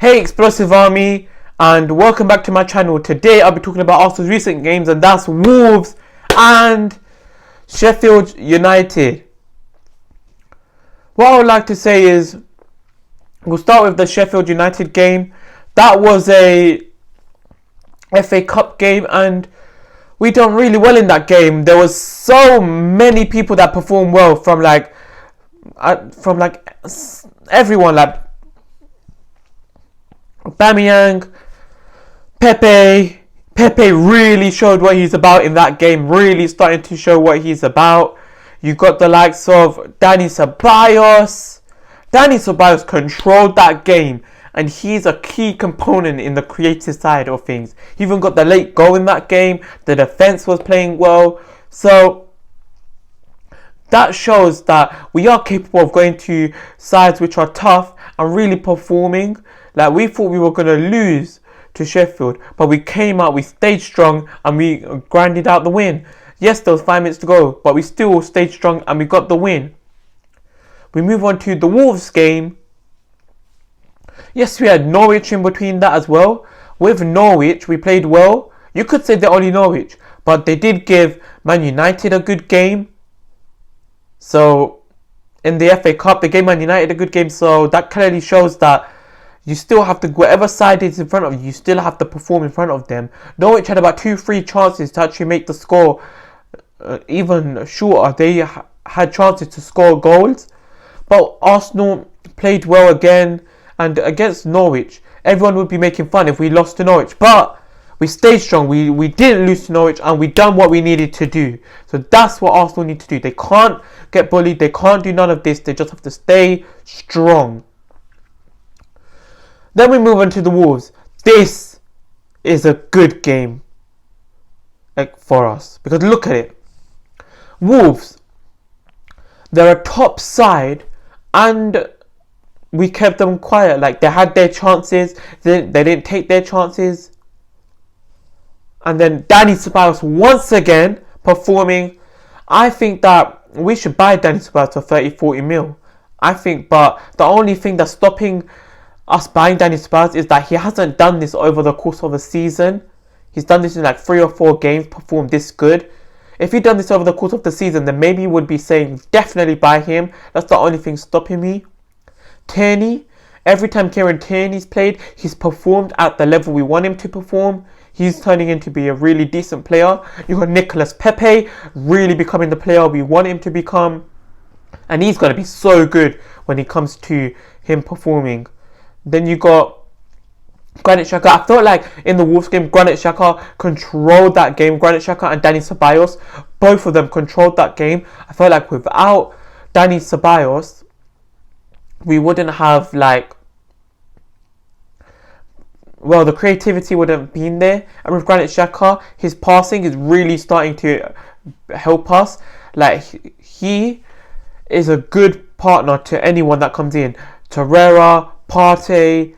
Hey Explosive Army, and welcome back to my channel. Today I'll be talking about Arsenal's recent games, and that's Wolves and Sheffield United. What I would like to say is, we'll start with the Sheffield United game. That was a FA Cup game, and we done really well in that game. There was so many people that performed well from everyone, like Aubameyang, Pepe really showed what he's about in that game. Really starting to show what he's about. You got the likes of Dani Ceballos. Dani Ceballos controlled that game, and he's a key component in the creative side of things. He even got the late goal in that game. The defense was playing well. So that shows that we are capable of going to sides which are tough and really performing. Like, we thought we were going to lose to Sheffield, but we came out, we stayed strong, and we grinded out the win. Yes, there was 5 minutes to go, but we still stayed strong and we got the win. We move on to the Wolves game. Yes, we had Norwich in between that as well. With Norwich, we played well. You could say they're only Norwich, but they did give Man United a good game. So, in the FA Cup, they gave Man United a good game, so that clearly shows that you still have to, whatever side is in front of you, you still have to perform in front of them. Norwich had about 2-3 chances to actually make the score even shorter. They had chances to score goals. But Arsenal played well again. And against Norwich, everyone would be making fun if we lost to Norwich. But we stayed strong. We didn't lose to Norwich, and we done what we needed to do. So that's what Arsenal need to do. They can't get bullied. They can't do none of this. They just have to stay strong. Then we move on to the Wolves. This is a good game for us, because look at it. Wolves, they're a top side, and we kept them quiet. Like, they had their chances, they didn't take their chances. And then Dani Ceballos once again performing. I think that we should buy Dani Ceballos for 30-40 mil. I think, but the only thing that's stopping us buying Dani Ceballos is that he hasn't done this over the course of a season. He's done this in like 3 or 4 games, performed this good. If he'd done this over the course of the season, then maybe we would be saying definitely buy him. That's the only thing stopping me. Tierney, every time Kieran Tierney's played, he's performed at the level we want him to perform. He's turning into be a really decent player. You got Nicolas Pepe really becoming the player we want him to become. And he's going to be so good when it comes to him performing. Then you got Granit Xhaka. I felt like in the Wolves game, Granit Xhaka controlled that game. Granit Xhaka and Dani Ceballos, both of them controlled that game. I felt like without Dani Ceballos, we wouldn't have the creativity wouldn't have been there. And with Granit Xhaka, his passing is really starting to help us. Like, he is a good partner to anyone that comes in. Torreira, Partey,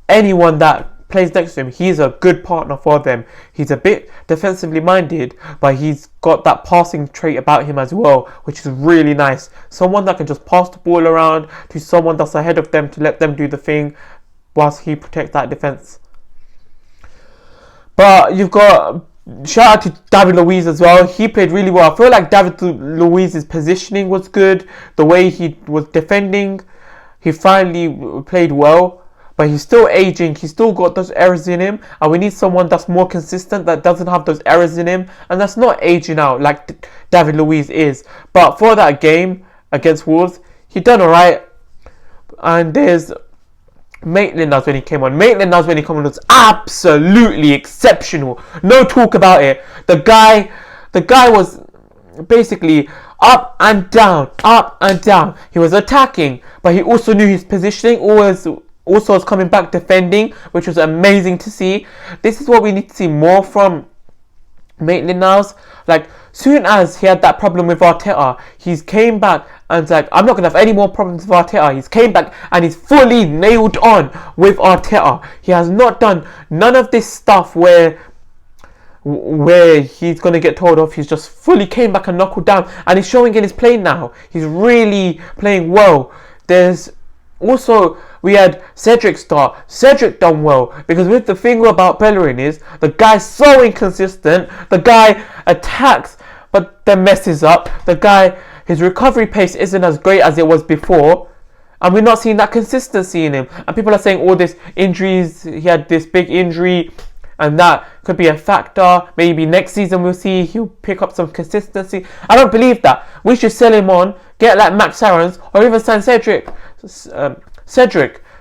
anyone that plays next to him, he's a good partner for them. He's a bit defensively minded, but he's got that passing trait about him as well, which is really nice. Someone that can just pass the ball around to someone that's ahead of them to let them do the thing whilst he protects that defense. But you've got, shout out to David Luiz as well. He played really well. I feel like David Luiz's positioning was good. The way he was defending, he finally played well. But he's still aging. He's still got those errors in him. And we need someone that's more consistent, that doesn't have those errors in him. And that's not aging out like David Luiz is. But for that game against Wolves, he done alright. And there's Maitland-Niles when he came on. Maitland-Niles when he came on was absolutely exceptional. No talk about it. The guy was basically up and down. He was attacking, but he also knew his positioning. Also was coming back defending, which was amazing to see. This is what we need to see more from Maitland-Niles. Like, soon as he had that problem with Arteta, he's came back and like, I'm not going to have any more problems with Arteta. He's came back and he's fully nailed on with Arteta. He has not done none of this stuff where he's going to get told off. He's just fully came back and knuckled down. And he's showing in his play now. He's really playing well. There's Also, we had Cedric start. Cedric done well because with the thing about Bellerin is the guy's so inconsistent. The guy attacks but then messes up. The guy, his recovery pace isn't as great as it was before. And we're not seeing that consistency in him. And people are saying all this injuries, he had this big injury and that could be a factor. Maybe next season we'll see he'll pick up some consistency. I don't believe that. We should sell him on, get like Max Aarons, or even sign Cedric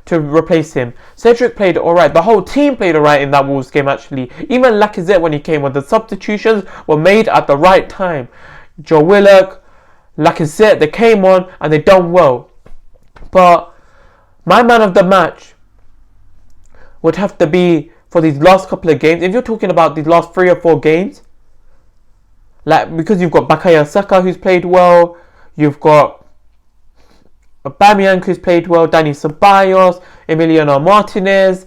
to replace him. Cedric played alright. The whole team played alright in that Wolves game actually. Even Lacazette when he came on, the substitutions were made at the right time. Joe Willock, Lacazette, they came on and they done well. But my man of the match would have to be for these last couple of games. If you're talking about these last 3 or 4 games, like because you've got Bukayo Saka who's played well, you've got Aubameyang who's played well, Dani Ceballos, Emiliano Martinez.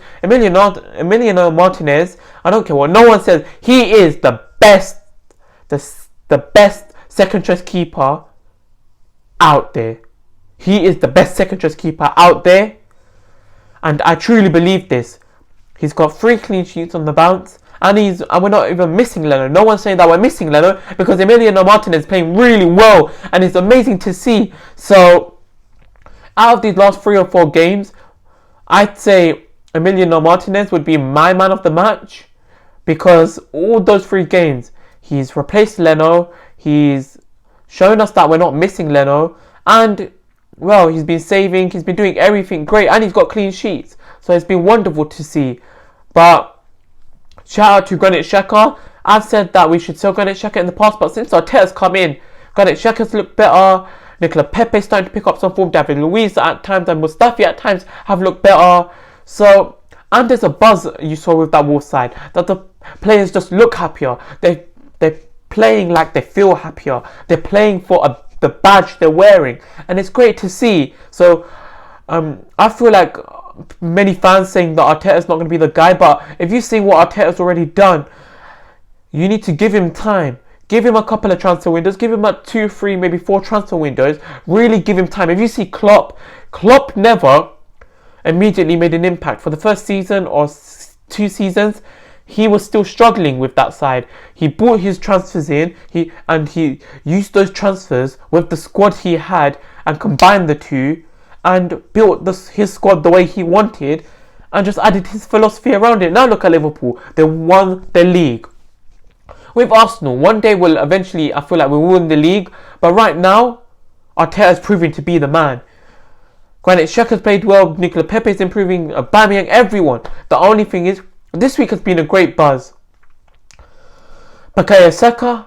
I don't care what no one says. He is the best second choice keeper out there. He is the best second choice keeper out there. And I truly believe this. He's got 3 clean sheets on the bounce. And we're not even missing Leno. No one's saying that we're missing Leno because Emiliano Martinez is playing really well. And it's amazing to see. So, out of these last 3 or 4 games, I'd say Emiliano Martinez would be my man of the match. Because all those 3 games, he's replaced Leno. He's shown us that we're not missing Leno. And well, he's been saving, he's been doing everything great, and he's got clean sheets. So it's been wonderful to see. But shout out to Granit Xhaka. I've said that we should sell Granit Xhaka in the past, but since Arteta's come in, Granit Xhaka's looked better. Nicola Pepe's starting to pick up some form. David Luiz at times and Mustafi at times have looked better. So, and there's a buzz you saw with that Wolves side, that the players just look happier. They're playing like they feel happier. They're playing for the badge they're wearing, and it's great to see. So I feel like many fans saying that Arteta's not going to be the guy, but if you see what Arteta's already done, you need to give him time. Give him a couple of transfer windows. Give him 2, 3, maybe 4 transfer windows. Really give him time. If you see Klopp never immediately made an impact. For the first season or 2 seasons, he was still struggling with that side. He brought his transfers in, he used those transfers with the squad he had and combined the two and built his squad the way he wanted and just added his philosophy around it. Now look at Liverpool. They won the league. With Arsenal, one day we'll eventually, I feel like we'll win the league. But right now, Arteta's proving to be the man. Granit Xhaka's played well. Nicola Pepe's improving. Aubameyang, everyone. The only thing is, this week has been a great buzz. Bukayo Saka,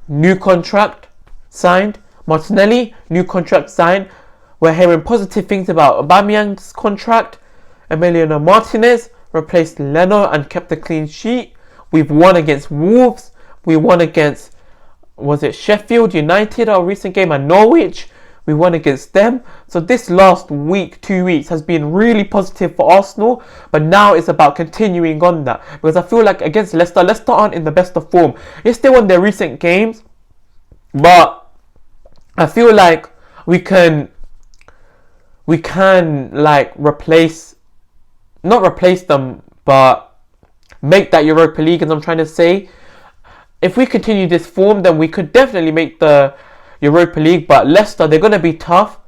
new contract signed. Martinelli, new contract signed. We're hearing positive things about Aubameyang's contract. Emiliano Martinez replaced Leno and kept the clean sheet. We've won against Wolves. We won against, was it Sheffield United, our recent game, and Norwich. We won against them. So this last week, 2 weeks has been really positive for Arsenal. But now it's about continuing on that. Because I feel like against Leicester aren't in the best of form. Yes, they won their recent games. But I feel like we can like not replace them, but make that Europa League, as I'm trying to say. If we continue this form, then we could definitely make the Europa League. But Leicester, they're going to be tough.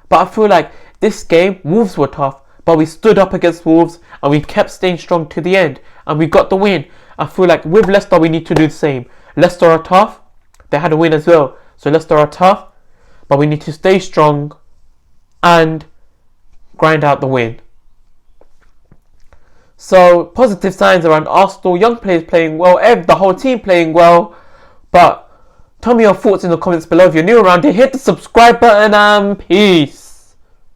But I feel like this game, Wolves were tough. But we stood up against Wolves and we kept staying strong to the end. And we got the win. I feel like with Leicester, we need to do the same. Leicester are tough. They had a win as well. So Leicester are tough. But we need to stay strong and grind out the win. So, positive signs around Arsenal. Young players playing well. The whole team playing well. But tell me your thoughts in the comments below. If you're new around here, hit the subscribe button and peace.